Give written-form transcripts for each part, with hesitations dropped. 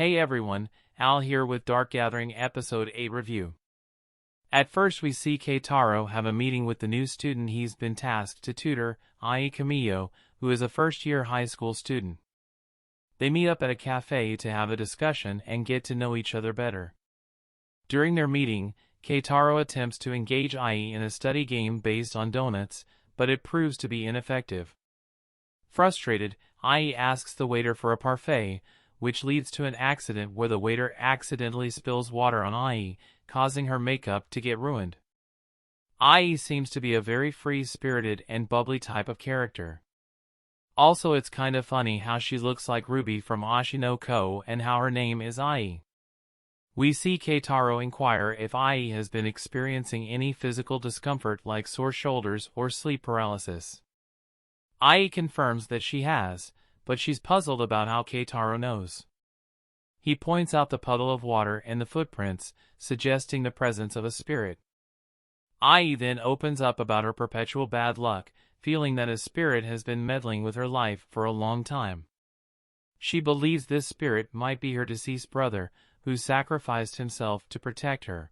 Hey everyone, Al here with Dark Gathering Episode 8 review. At first we see Keitaro have a meeting with the new student he's been tasked to tutor, Ai Kamiyo, who is a first-year high school student. They meet up at a cafe to have a discussion and get to know each other better. During their meeting, Keitaro attempts to engage Ai in a study game based on donuts, but it proves to be ineffective. Frustrated, Ai asks the waiter for a parfait, which leads to an accident where the waiter accidentally spills water on Ai, causing her makeup to get ruined. Ai seems to be a very free-spirited and bubbly type of character. Also, it's kind of funny how she looks like Ruby from Ashi no Ko and how her name is Ai. We see Keitaro inquire if Ai has been experiencing any physical discomfort like sore shoulders or sleep paralysis. Ai confirms that she has, but she's puzzled about how Keitaro knows. He points out the puddle of water and the footprints, suggesting the presence of a spirit. Ai then opens up about her perpetual bad luck, feeling that a spirit has been meddling with her life for a long time. She believes this spirit might be her deceased brother, who sacrificed himself to protect her.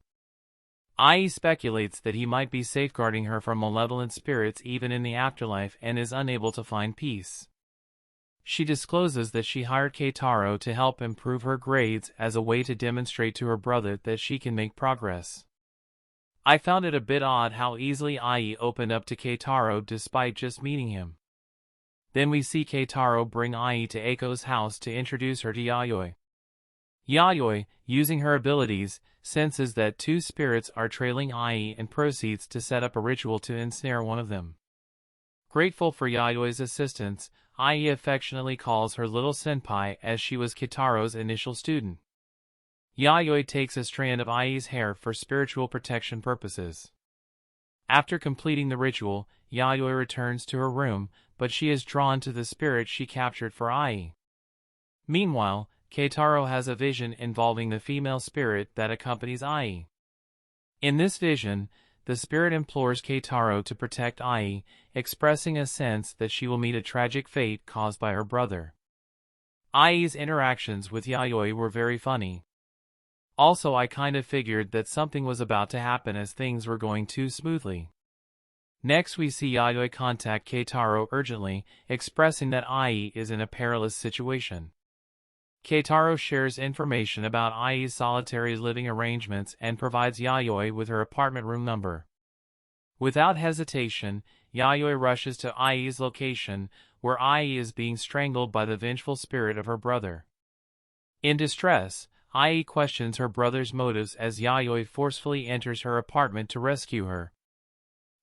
Ai speculates that he might be safeguarding her from malevolent spirits even in the afterlife and is unable to find peace. She discloses that she hired Keitaro to help improve her grades as a way to demonstrate to her brother that she can make progress. I found it a bit odd how easily Ai opened up to Keitaro despite just meeting him. Then we see Keitaro bring Ai to Eiko's house to introduce her to Yayoi. Yayoi, using her abilities, senses that two spirits are trailing Ai and proceeds to set up a ritual to ensnare one of them. Grateful for Yayoi's assistance, Ai affectionately calls her little senpai as she was Keitaro's initial student. Yayoi takes a strand of Ai's hair for spiritual protection purposes. After completing the ritual, Yayoi returns to her room, but she is drawn to the spirit she captured for Ai. Meanwhile, Keitaro has a vision involving the female spirit that accompanies Ai. In this vision, the spirit implores Keitaro to protect Ai, expressing a sense that she will meet a tragic fate caused by her brother. Ai's interactions with Yayoi were very funny. Also, I kind of figured that something was about to happen as things were going too smoothly. Next we see Yayoi contact Keitaro urgently, expressing that Ai is in a perilous situation. Keitaro shares information about Ai's solitary living arrangements and provides Yayoi with her apartment room number. Without hesitation, Yayoi rushes to Ai's location, where Ai is being strangled by the vengeful spirit of her brother. In distress, Ai questions her brother's motives as Yayoi forcefully enters her apartment to rescue her.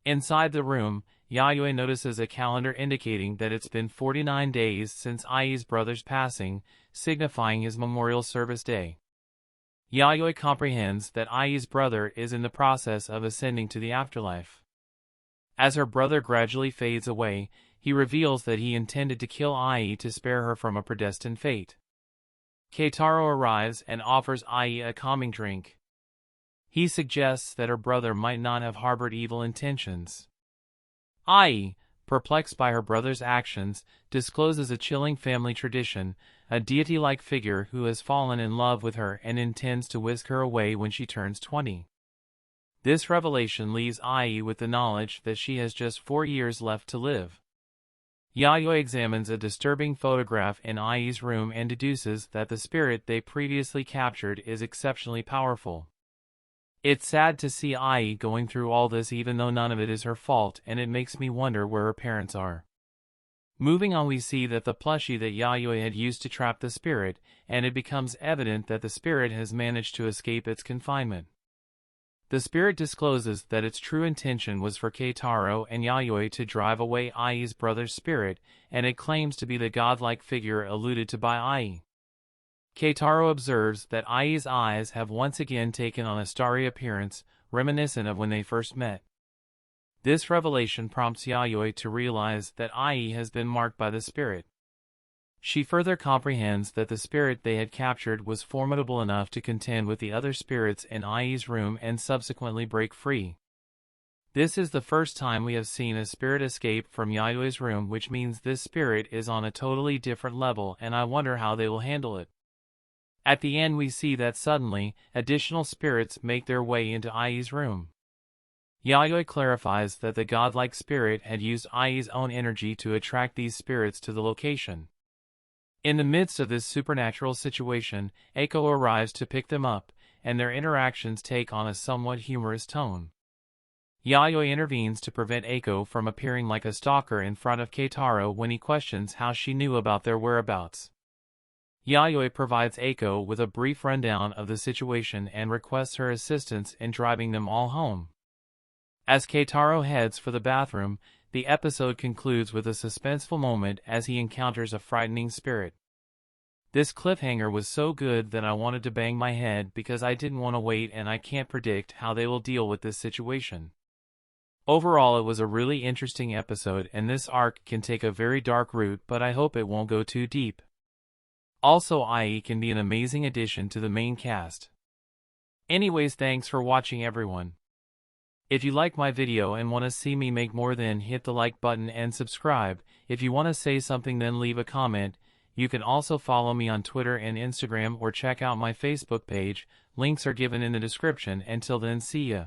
Inside the room, Yayoi notices a calendar indicating that it's been 49 days since Ai's brother's passing, signifying his memorial service day. Yayoi comprehends that Ai's brother is in the process of ascending to the afterlife. As her brother gradually fades away, he reveals that he intended to kill Ai to spare her from a predestined fate. Keitaro arrives and offers Ai a calming drink. He suggests that her brother might not have harbored evil intentions. Ai, perplexed by her brother's actions, discloses a chilling family tradition, a deity-like figure who has fallen in love with her and intends to whisk her away when she turns 20. This revelation leaves Ai with the knowledge that she has just 4 years left to live. Yayoi examines a disturbing photograph in Ai's room and deduces that the spirit they previously captured is exceptionally powerful. It's sad to see Ai going through all this even though none of it is her fault, and it makes me wonder where her parents are. Moving on, we see that the plushie that Yayoi had used to trap the spirit, and it becomes evident that the spirit has managed to escape its confinement. The spirit discloses that its true intention was for Keitaro and Yayoi to drive away Ai's brother's spirit, and it claims to be the godlike figure alluded to by Ai. Keitaro observes that Ai's eyes have once again taken on a starry appearance, reminiscent of when they first met. This revelation prompts Yayoi to realize that Ai has been marked by the spirit. She further comprehends that the spirit they had captured was formidable enough to contend with the other spirits in Ai's room and subsequently break free. This is the first time we have seen a spirit escape from Yayoi's room, which means this spirit is on a totally different level, and I wonder how they will handle it. At the end we see that suddenly, additional spirits make their way into Ai's room. Yayoi clarifies that the godlike spirit had used Ai's own energy to attract these spirits to the location. In the midst of this supernatural situation, Eiko arrives to pick them up, and their interactions take on a somewhat humorous tone. Yayoi intervenes to prevent Eiko from appearing like a stalker in front of Keitaro when he questions how she knew about their whereabouts. Yayoi provides Eiko with a brief rundown of the situation and requests her assistance in driving them all home. As Keitaro heads for the bathroom, the episode concludes with a suspenseful moment as he encounters a frightening spirit. This cliffhanger was so good that I wanted to bang my head because I didn't want to wait and I can't predict how they will deal with this situation. Overall, it was a really interesting episode and this arc can take a very dark route, but I hope it won't go too deep. Also, Ai can be an amazing addition to the main cast. Anyways, thanks for watching everyone. If you like my video and want to see me make more, then hit the like button and subscribe. If you want to say something, then leave a comment. You can also follow me on Twitter and Instagram or check out my Facebook page. Links are given in the description. Until then, see ya.